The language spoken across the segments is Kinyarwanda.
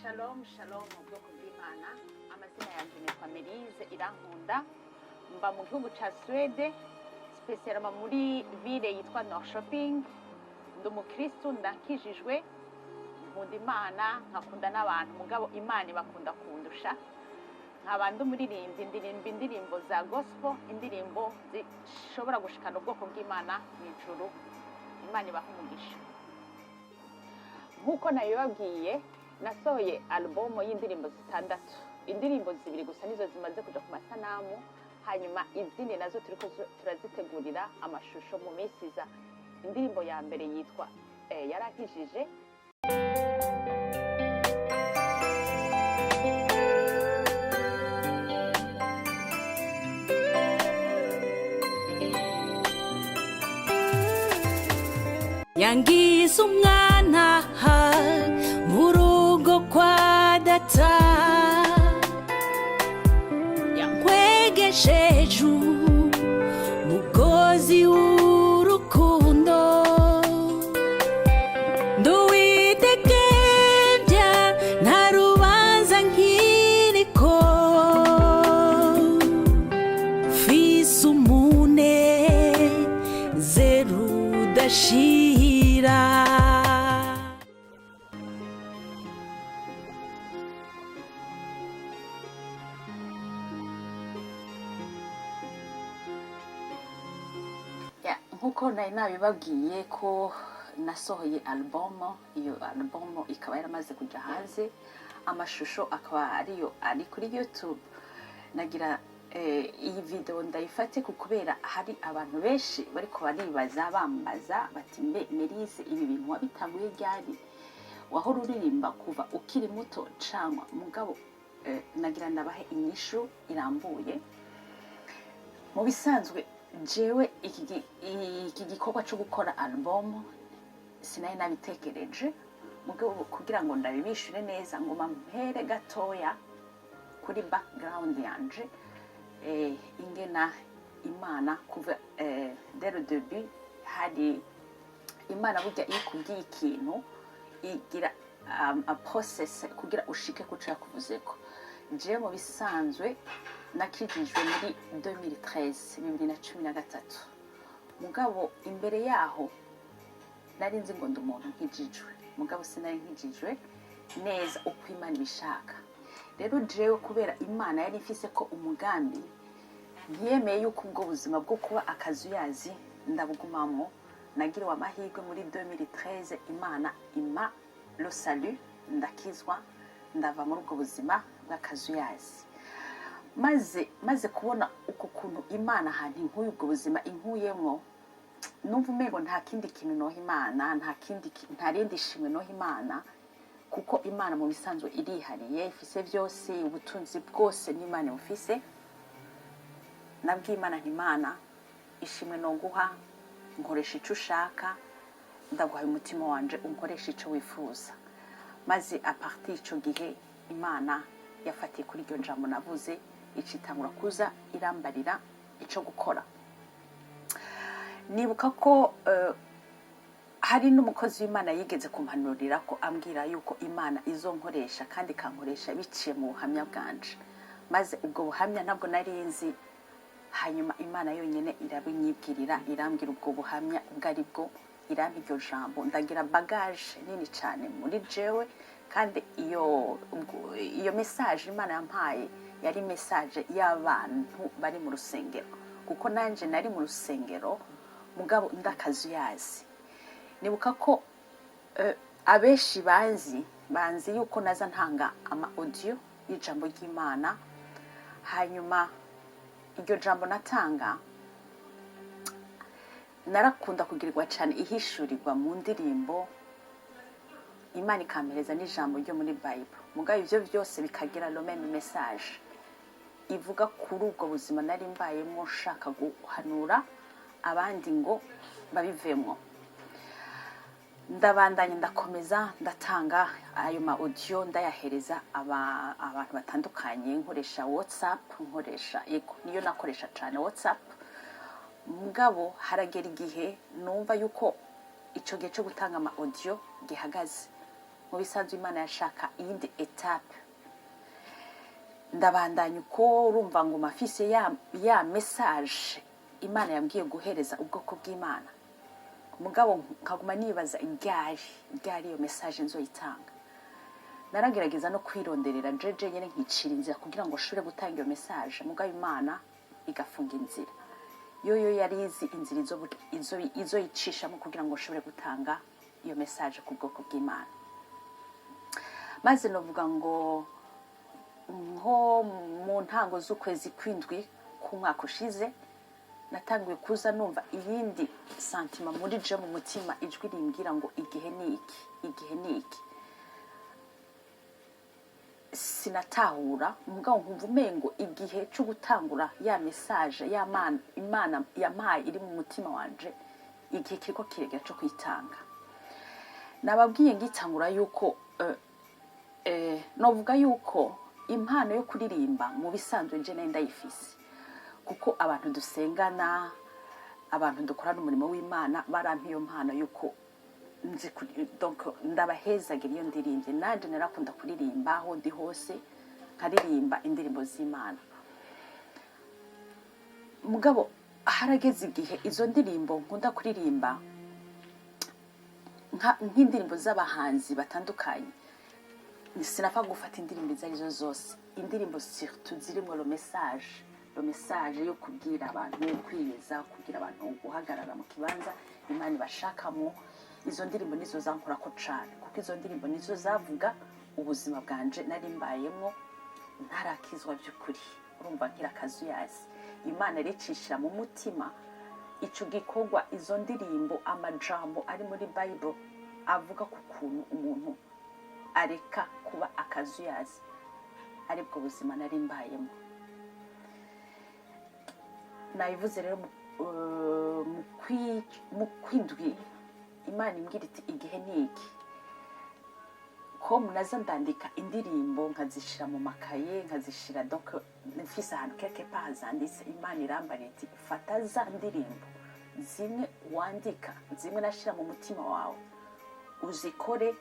Shalom shalom mu bwoko bw'Imana. Amazina yanjye nitwa Melise Irankunda, mba mu gihugu ca Swede, spesialama muri ville yitwa Norrköping. Ndi umukristu, ndakijijwe, nkunda Imana, nkakunda n'abantu, mugabo Imana ibakunda kundusha. Nkaba ndi umuririmbyi, ndirimba indirimbo za gospel, indirimbo zishobora gushikana ubwoko bw'Imana mw'ijuru. Imana ibahe umugisha. Nkuko nabibabwiye, nasohoye album y'indirimbo 6. Indirimbo 2 gusa nizo zimaze kuja ku masanamu, hanyuma izindi nazo turiko turazitegurira amashusho mu minsi iza. Indirimbo ya mbere yitwa Yarankijije. Yangize umwana mu rugo kwa data, yankwegesheje umugozi w'urukundo, nduwidegemvya nta rubanza nkiriko, mfise umunezero udashira. Nkuko nari nabibabwiye ko nasohoye album, iyo album ikaba yaramaze kuja hanze, amashusho akaba ari kuri YouTube. Nagira iyi video ndayifate kubera hari abantu benshi bariko baribaza bambaza bati mbe Melise, ibi bintu wabitanguye ryari? Wahora uririmba kuva ukiri muto cangwa? Mugabo nagira ndabahe inyishu irambuye. Mu bisanzwe jewe iki gikorwa cyo gukora album sinari nabitekereje, mugabo kugira ngo ndabibishure neza ngo mpere gatoya kuri background yanje, ingena Imana kuva dès le début. Hari Imana burya iyo ikubwiye ikintu igira a process kugira ushike kuco yakuvuzeko. Je mu bisanzwe nakijijwe muri 2013. Mugabo imbere yaho nari nzi ngo ndi umuntu nkijijwe, mugabo sinari nkijijwe neza uko Imana ibishaka. Rero jewe kubera Imana yari ifise ko umugambi, ntiyemeye yuko ubwo buzima bwo kuba akazuyazi ndabugumamo. Nagiriwe amahirwe muri 2013, Imana ima le salut, ndakizwa, ndava muri ubwo buzima bw'akazuyazi. Maze kubona uko kuntu Imana ahantu inkuye ubwo buzima inkuyemwo, numva umengo nta kindi kintu noha Imana, nta rindi shimwe noha Imana, kuko Imana mu bisanzwe irihariye, ifise byose, ubutunzi bwose n'Imana bufise. Nabwiye Imana nti Imana, ishimwe no guha, nkoresha ico ushaka, ndaguhaye umutima wanje, unkoresha ico wifuza. Maze a partir ico gihe Imana yafatiye kuri iryo jambo navuze, icitangura kuza irambarira ico gukora. Nibuka ko hari n'umukozi w'Imana yigeze kumpanurira ko ambwira yuko Imana izonkoresha kandi kankoresha biciye mu buhamya bwanje. Maze ubwo buhamya ntabwo nari nzi, hanyuma Imana yonyene irabinyibwirira, irambwira ubwo buhamya bwari bwo, irampa iryo jambo. Ndagira bagage nini cyane muri jewe, kandi iyo message Imana yampaye yari message y'abantu bari mu rusengero, kuko nanje nari mu rusengero mugabo ndakazuyazi. Nibuka ko abeshi banzi yuko naza ntanga ama audio y'ijambo ry'Imana, hanyuma iryo jambo natanga narakunda kugirirwa cyane ihishurirwa mu ndirimbo, Imana ikampereza n'ijambo ryo muri Bible. Mugabo ivyo byose bikagira le même message, ivuga kuri ubwo buzima nari mbayemo, nshaka guhanura abandi ngo babivemo. Ndabandanye ndakomeza ndatanga ayo ma audio, ndayahereza abantu batandukanye, nkoresha WhatsApp, niyo nakoresha cyane WhatsApp. Mugabo haragera igihe numva yuko ico gihe cyo gutanga ama audio gihagaze, mu bisanzwe imana yashaka iyindi etape. Ndabandanya uko urumva ngo mafise ya message imana yambwiye guhereza ubwoko bw'Imana, mugabo nkaguma nibaza igari iyo message nzoyitanga. Naragerageza no kwironderera jeje nyene nkicira inzira kugira ngo ashobore gutanga iyo message, mugabo Imana igafunga inzira. Yo yari izi inzira izo yicishamo kugira ngo ashobore gutanga iyo message ku bwoko bw'Imana. Maze novuga ngo nko mu ntango z'ukwezi kw'indwi k'umwaka ushize natanguye kuza numva iyindi santima muri je mu mutima, ijwi rimbwira ngo igihe ni iki. Sinatahura mugabo nkumva umengo igihe cyo gutangura ya message Imana yampaye iri mu mutima wanje, igihe kiriko kiregera cyo kwitanga. Nababwiye ngitangura yuko novuga yuko impano yo kuririmba mu bisanzwe nje nenda yifise, kuko abantu dusengana, abantu dukorana umurimo w'Imana barampa iyo mpano yuko donc ndabahezagira iyo ndirimbye. Nanje narakunda kuririmba aho ndi hose, nkaririmba indirimbo z'Imana. Mugabo harageze igihe izo ndirimbo nkunda kuririmba nk'indirimbo z'abahanzi batandukanye, sinapfa gufata indirimbo izo arizo zose, indirimbo surtout zirimo le message yo kubwira abantu, kwiyeza, kubwira abantu guhagarara mu kibanza Imana ibashakamo. Izo ndirimbo nizo zankorako cane, kuko izo ndirimbo nizo zavuga ubuzima bwanje nari mbayemo ntarakizwa by'ukuri. Urumva nkirakazuyazi Imana ricishira mu mutima ico gikorwa, izo ndirimbo amajambo ari muri Bible avuga ku kuntu umuntu areka kuba akazuyazi, aribwo buzima nari mbayemo. Nabivuze rero mu kwindwi Imana imbwira iti igihe ni iki. Ko munaza ndandika indirimbo nkazishira mu makaye, nkazishira donc mfise ahantu quelque part hazanditse. Imana irambara iti fata za ndirimbo zimwe wandika, zimwe nashira mu mutima wawe, uzikore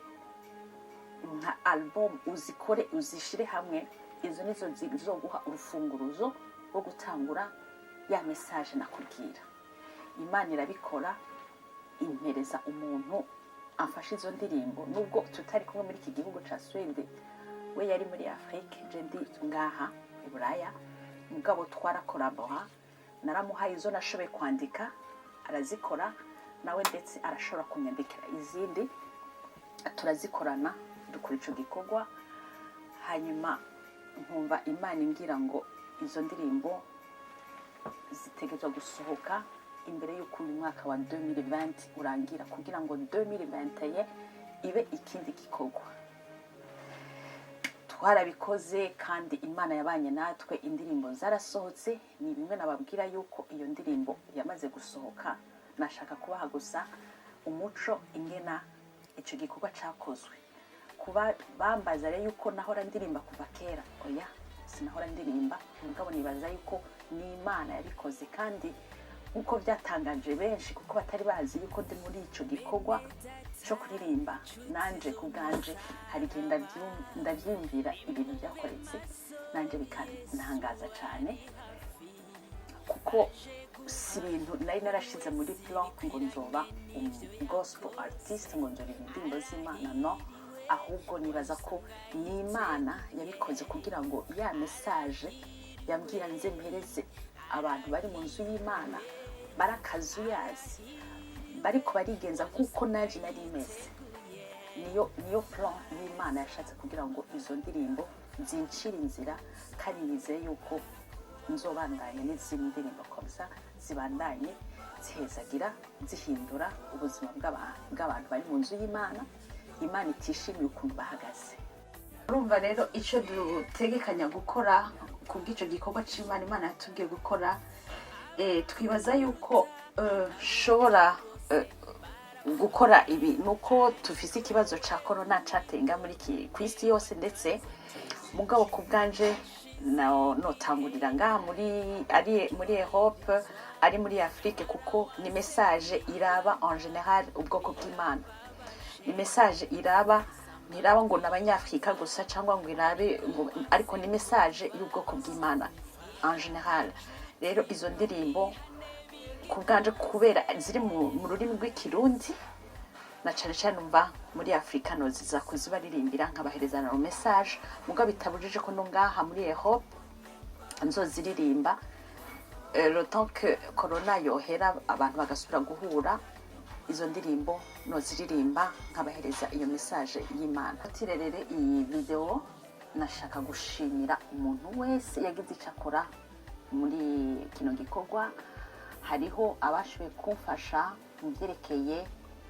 nka album, uzikore uzishire hamwe. Izo nizo zizoguha urufunguruzo rwo gutangura ya message nakubwira. Imana irabikora, impereza umuntu amfasha izo ndirimbo, nubwo tutari kumwe muri iki gihugu ca Sweden, we yari muri Afrique, je ndi ngaha i Buraya, mugabo twarakorabora. Naramuhaye izo nashoboye kwandika arazikora, nawe ndetse arashobora kunyandikira izindi, turazikorana dukora ico gikorwa. Hanyuma nkumva Imana imbwira ngo izo ndirimbo zitegezwa gusohoka imbere y'uko uyu mwaka wa 2020 urangira, kugira ngo 2021 ibe ikindi gikorwa. Twarabikoze kandi Imana yabanye natwe, indirimbo zarasohotse. Ni bimwe nababwira yuko iyo ndirimbo yamaze gusohoka, nashaka kubaha gusa umuco ingena ico gikorwa cakozwe. Kuba bambaza rero yuko nahora ndirimba kuva kera, oya sinahora ndirimba, mugabo nibaza yuko ni Imana yabikoze, kandi nkuko byatangaje benshi kuko batari bazi yuko ndi muri ico gikorwa cyo kuririmba. Nanje kubganje hari genda ndavyumvira ibintu byakoretse, nanje bikantangaza cyane, kuko si ibintu nari narashize muri plan ngo nzoba gospel artist, ngo nzoririmba indirimbo z'Imana, no. Ahubwo nibaza ko ni Imana yabikoze kugira ngo ya message yambwira nze mpereze abantu bari mu nzu y'Imana, barakazuyazi, bariko barigenza kuko naje nari imeze. Niyo plan y'Imana yashatse kugira ngo izo ndirimbo zinshira inzira, kandi nizeye yuko nzobandanya n'izindi ndirimbo komsa zibandanye zihezagira, zihindura ubuzima bw'abantu bari mu nzu y'Imana. Imana itishimiye ukuntu bahagaze. Urumva rero ico dutegekanya gukora kubw'ico gikorwa c'Imana Imana yatubwiye gukora, twibaza yuko shobora gukora ibi nuko tufise ikibazo ca corona catenga muri kw'isi yose, ndetse mugabo kubganje notangurira ngaha muri Europe, ari muri Afrique, kuko ni message iraba en general ubwoko bw'Imana, ni message iraba ntiraba ngo n'abanyafrika gusa cyangwa ngo irabe ngo, ariko ni message y'ubwoko bw'Imana en general. Rero izo ndirimbo kubwanje kubera ziri mu rurimi rw'ikirundi na cyane cyane umva muri Afrika no ziza kuzibaririmbira nkabaherezana no message, muga bitabujije ko no ngaha muri Europe nzoziririmba le temps que corona yohera abantu bagasubira guhura, izo ndirimbo no ziririmba nkabahereza iyo message y'Imana. Atirerere iyi video nashaka gushimira umuntu wese yagize icakora muri kino gikorwa. Hariho abashoboye kumfasha mu byerekeye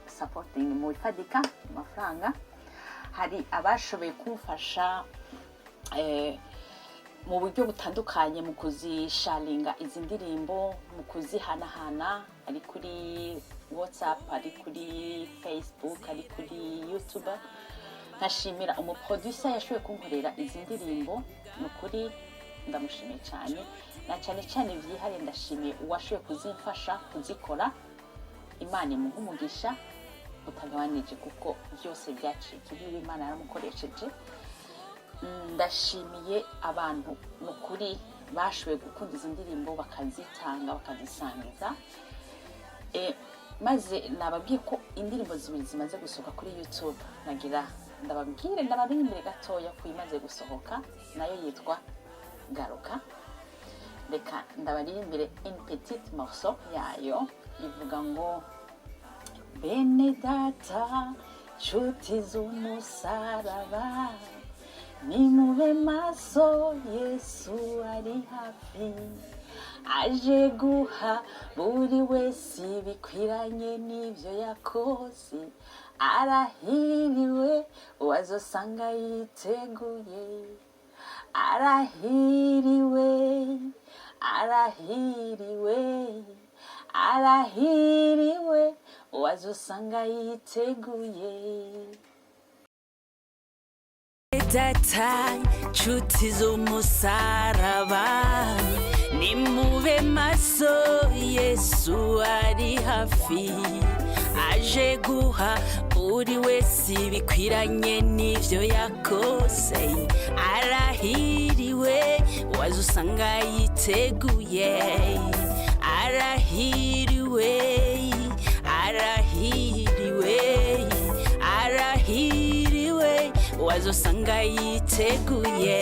supporting mu ifadika amafaranga, hari abashoboye kumfasha mu buryo butandukanye mu kuzisharinga izi ndirimbo, mu kuzihanahana, ari kuri WhatsApp, ari kuri Facebook, ari kuri YouTube. Nkashimira umuproducer yashoboye kunkorera izi ndirimbo, nukuri ndamushimiye cyane, na cyane cyane byihariye ndashimiye uwashoboye kuzimfasha kuzikora. Imana imuha umugisha utagabanije kuko byose byaciye ikibi, Imana yaramukoresheje. Ndashimiye abantu nukuri bashoboye gukunda izi ndirimbo bakazitanga bakazisangiza. Maze nababwiye ko indirimbo zibiri zimaze gusohoka kuri YouTube, nagira ndababwire imbere gatoya ko imaze gusohoka, nayo yitwa Garuka. Reka ndabarimbire une petite morceau yayo ivuga ngo: bene data nshuti z'umusaraba, nimube maso, Yesu ari hafi, aje guha buri wese bikwiranye n'ibyo yakoze. Arahiriwe uwazosanga yiteguye, arahiriwe, arahiriwe, arahiriwe uwazosanga yiteguye. Data nshuti z'umusaraba, nimube maso, Yesu ari hafi, aje guha buri wese bikwiranye n'ibyo yakoze. Arahiriwe uwazosanga yiteguye, arahiriwe, arahiriwe, arahiriwe uwazosanga yiteguye.